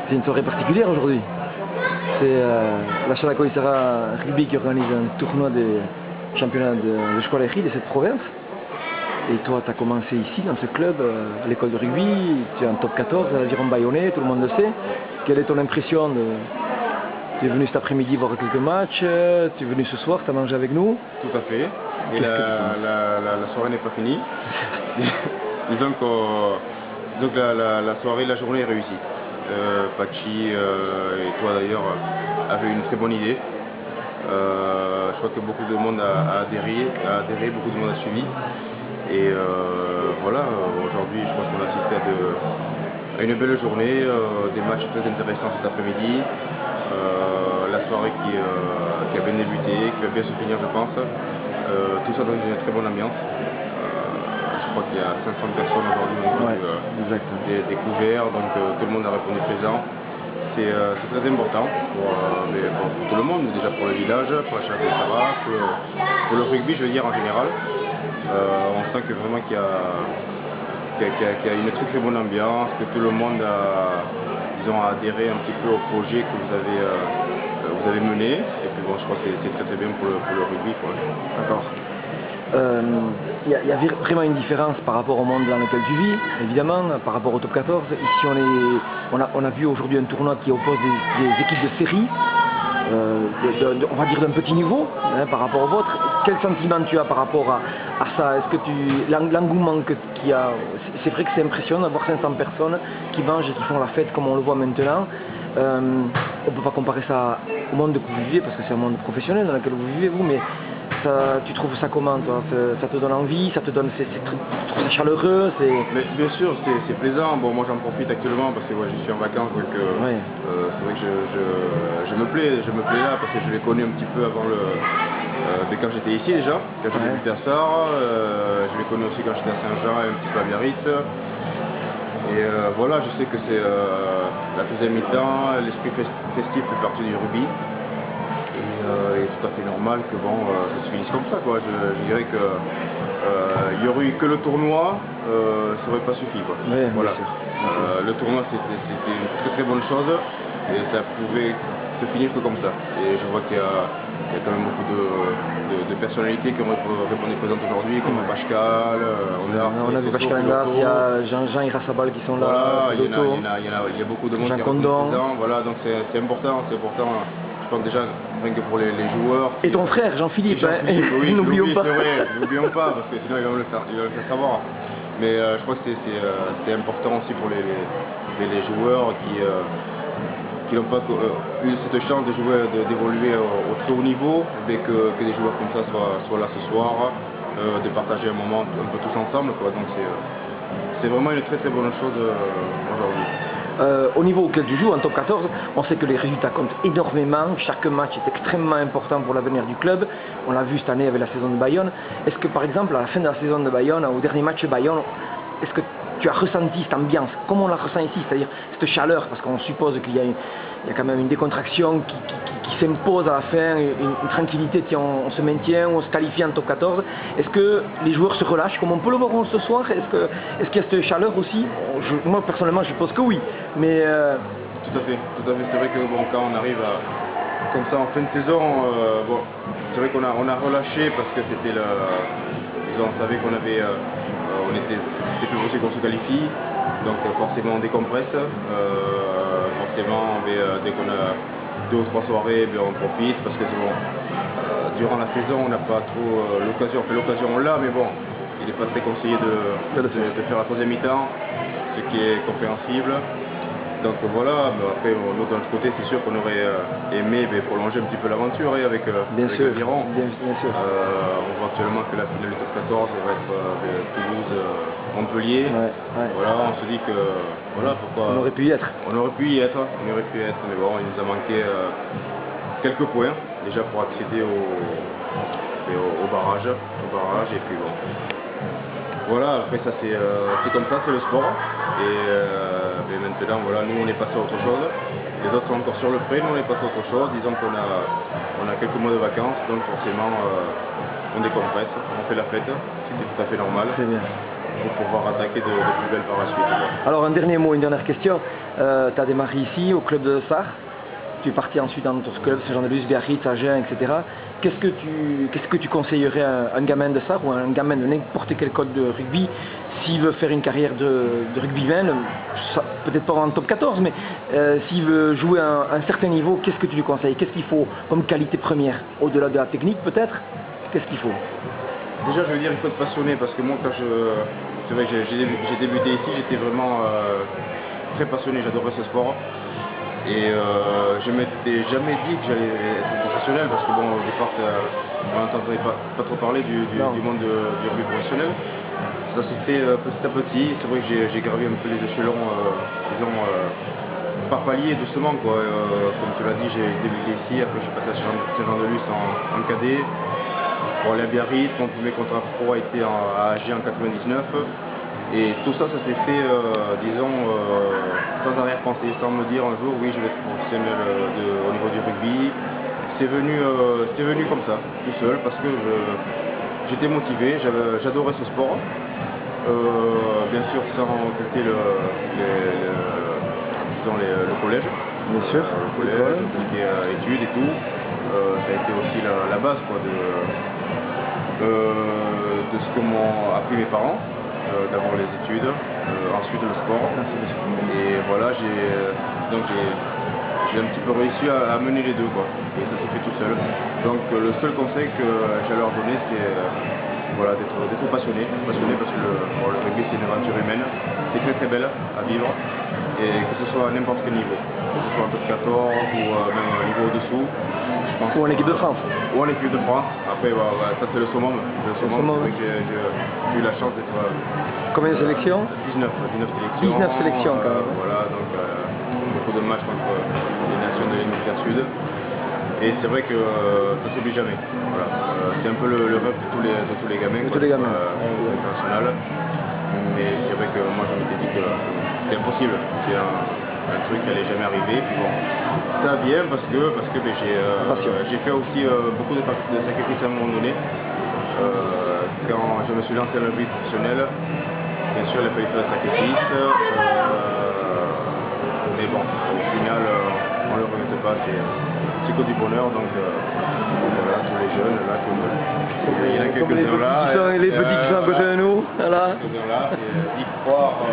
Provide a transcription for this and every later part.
C'est une soirée particulière aujourd'hui. C'est la Chalacoïsara Rugby qui organise un tournoi des championnats de squalerie de cette province. Et toi, tu as commencé ici, dans ce club, à l'école de rugby, tu es en top 14 à l'Aviron Bayonnais, tout le monde le sait. Quelle est ton impression Tu es venu cet après-midi voir quelques matchs, tu es venu ce soir, tu as mangé avec nous. Tout à fait. Et la soirée n'est pas finie. Disons que la soirée, la journée est réussie. Pachi et toi d'ailleurs avez une très bonne idée. Je crois que beaucoup de monde a adhéré, beaucoup de monde a suivi. Et voilà, aujourd'hui je pense qu'on a assisté à une belle journée, des matchs très intéressants cet après-midi. La soirée qui a bien débuté, qui va bien se finir je pense. Tout ça dans une très bonne ambiance. Je crois qu'il y a 500 personnes aujourd'hui des couverts, donc tout le monde a répondu présent. C'est très important pour tout le monde, déjà pour le village, pour la Chalacoïsara, pour le rugby je veux dire en général. On sent que vraiment qu'il y a une très bonne ambiance, que tout le monde a, disons, adhéré un petit peu au projet que vous avez mené. Et puis bon, je crois que c'est très bien pour le rugby. D'accord. Il y a vraiment une différence par rapport au monde dans lequel tu vis, évidemment, par rapport au top 14. Ici, on a vu aujourd'hui un tournoi qui oppose des équipes de série, on va dire d'un petit niveau, hein, par rapport au vôtre. Quel sentiment tu as par rapport à ça? Est-ce que l'engouement qu'il y a, c'est vrai que c'est impressionnant d'avoir 500 personnes qui mangent et qui font la fête comme on le voit maintenant. On ne peut pas comparer ça au monde que vous vivez parce que c'est un monde professionnel dans lequel vous vivez vous, mais tu trouves ça comment toi? Ça te donne envie, ça te donne, tu trouves ça chaleureux? Mais bien sûr, c'est plaisant. Bon, moi j'en profite actuellement parce que je suis en vacances, donc c'est vrai que je me plais là parce que je les connais un petit peu avant quand j'étais ici déjà, quand j'ai débuté à Sarre, je les connais aussi quand j'étais à Saint-Jean et un petit peu à Biarritz. Et voilà, je sais que c'est la deuxième mi-temps, l'esprit festif fait partie du rugby. Et tout à fait normal que ça se finisse comme ça, quoi. Je dirais que il n'y aurait eu que le tournoi, ça n'aurait pas suffi, quoi. Oui, voilà. Le tournoi c'était une très très bonne chose et ça pouvait se finir que comme ça. Et je vois qu'il y a quand même beaucoup de personnalités qui ont répondu présentes aujourd'hui, comme Pascal, on a vu Pascal Angas, il y a Jean Irasabal qui sont là. Voilà, il y a beaucoup de monde qui est présent, voilà, donc c'est important. Je pense déjà rien que pour les joueurs. Et ton frère Jean-Philippe, oui, n'oublions pas. N'oublions pas, parce que sinon il va me le faire savoir. Mais je crois que c'est important aussi pour les joueurs qui n'ont pas eu cette chance d'évoluer au très haut niveau, mais que des joueurs comme ça soient là ce soir, de partager un moment un peu tous ensemble, quoi. Donc c'est vraiment une très très bonne chose aujourd'hui. Au niveau auquel tu joues, en top 14, on sait que les résultats comptent énormément, chaque match est extrêmement important pour l'avenir du club, on l'a vu cette année avec la saison de Bayonne. Est-ce que par exemple à la fin de la saison de Bayonne, au dernier match de Bayonne, est-ce que tu as ressenti cette ambiance, comme on la ressent ici, c'est-à-dire cette chaleur, parce qu'on suppose qu'il y a quand même une décontraction qui s'impose à la fin, une tranquillité, on se maintient, on se qualifie en top 14. Est-ce que les joueurs se relâchent comme on peut le voir ce soir? Est-ce qu'il y a cette chaleur aussi? Moi personnellement je pense que oui, mais... Tout à fait. C'est vrai que quand on arrive comme ça en fin de saison, c'est vrai qu'on a relâché parce que c'était on savait qu'on avait... c'était plus possible qu'on se qualifie, donc forcément on décompresse, forcément dès qu'on a 2 ou 3 soirées, on profite parce que durant la saison on n'a pas trop l'occasion, on l'a, mais bon, il n'est pas très conseillé de faire la troisième mi-temps, ce qui est compréhensible. Donc voilà, mais après nous de notre côté c'est sûr qu'on aurait aimé prolonger un petit peu l'aventure avec l'Aviron. Bien sûr. On voit actuellement que la finale du top 14 va être Toulouse-Montpellier. Voilà, on se dit que voilà pourquoi. On aurait pu y être. On aurait pu y être, mais bon, il nous a manqué quelques points déjà pour accéder au barrage, et puis bon. Voilà, après ça c'est comme ça, c'est le sport. Et maintenant, voilà, nous on est passé à autre chose. Les autres sont encore sur le pré, nous on est passé à autre chose. Disons qu'on a quelques mois de vacances, donc forcément on décompresse, on fait la fête, c'est tout à fait normal. Très bien. pour pouvoir attaquer de plus belle par la suite. Quoi. Alors un dernier mot, une dernière question. Tu as démarré ici au club de Sarre. Tu es parti ensuite dans d'autres clubs, Saint-Jean-de-Luz, Biarritz, Agen, etc. Qu'est-ce que tu conseillerais à un gamin de Sarre ou à un gamin de n'importe quel club de rugby s'il veut faire une carrière de rugbyman, peut-être pas en top 14, mais s'il veut jouer à un certain niveau, qu'est-ce que tu lui conseilles? Qu'est-ce qu'il faut comme qualité première? Au-delà de la technique peut-être, qu'est-ce qu'il faut? Déjà, je veux dire, il faut être passionné parce que moi, c'est vrai que j'ai débuté ici, j'étais vraiment très passionné, j'adorais ce sport. Et je m'étais jamais dit que j'allais être professionnel parce que bon, au départ, on n'entendait pas trop parler du monde du rugby professionnel. Ça s'est fait petit à petit. C'est vrai que j'ai gravi un peu les échelons, disons, par palier, doucement, quoi. Comme tu l'as dit, j'ai débuté ici, après je suis passé à Saint-Jean-de-Luz en cadet. Pour aller à Biarritz, mon premier contrat pro a été à Agen en 99. Et tout ça, ça s'est fait, disons, sans arrière-pensée, sans me dire un jour, oui, je vais être professionnel au niveau du rugby. C'est venu comme ça, tout seul, parce que j'étais motivé, j'adorais ce sport. Bien sûr, sans compter le collège. Bien sûr. Le collège, tout ce qui est études et tout. Ça a été aussi la base quoi, de ce que m'ont appris mes parents. D'abord les études, ensuite le sport. Et voilà, j'ai un petit peu réussi à mener les deux, quoi. Et ça s'est fait tout seul. Donc le seul conseil que j'ai à leur donner, c'est voilà, d'être passionné parce que le rugby c'est une aventure humaine, c'est très très belle à vivre. Et que ce soit à n'importe quel niveau, que ce soit en top 14 ou même un niveau au-dessous. Ou en équipe de France. Ou en équipe de France. Après, ça c'est le summum. C'est vrai que j'ai eu la chance d'être... Combien de sélections? 19 sélections. 19 sélections quand même. Voilà, donc beaucoup de matchs contre les nations de l'hémisphère sud. Et c'est vrai que ça ne s'oublie jamais. Voilà. C'est un peu le rêve de tous les gamins. International. Mais c'est vrai que moi je m'étais dit que c'était impossible. C'est un truc qui allait jamais arriver. Puis bon, ça vient parce que j'ai fait aussi beaucoup de sacrifices à un moment donné. Quand je me suis lancé dans le rugby professionnel, bien sûr il a fallu faire des sacrifices. Mais bon, au final, on ne le regrette pas, c'est que du bonheur. Donc voilà, tous les jeunes, là, il y en a quelques-uns là. Les petits qui sont à côté de nous, voilà. Là, y croire,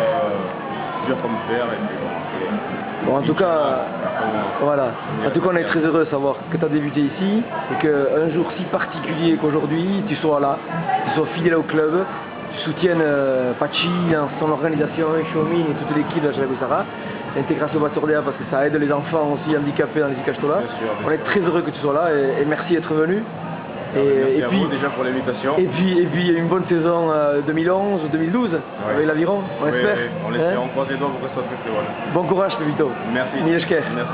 dur comme fer, et puis bon, en tout cas, voilà. En tout cas, on est très heureux de savoir que tu as débuté ici et qu'un jour si particulier qu'aujourd'hui, tu sois là, tu sois fidèle au club, tu soutiennes Pachi dans son organisation, Xiaomin et toute l'équipe de la Sarre, l'intégration Batordea parce que ça aide les enfants aussi handicapés dans les Ikastola. On est très heureux que tu sois là et merci d'être venu. Et puis vous déjà pour l'invitation. Et puis une bonne saison 2011-2012 avec l'Aviron, on espère. On espère, on croise les doigts pour que ce soit très très bon. Bon courage Pépito. Merci. Mieszke. Merci.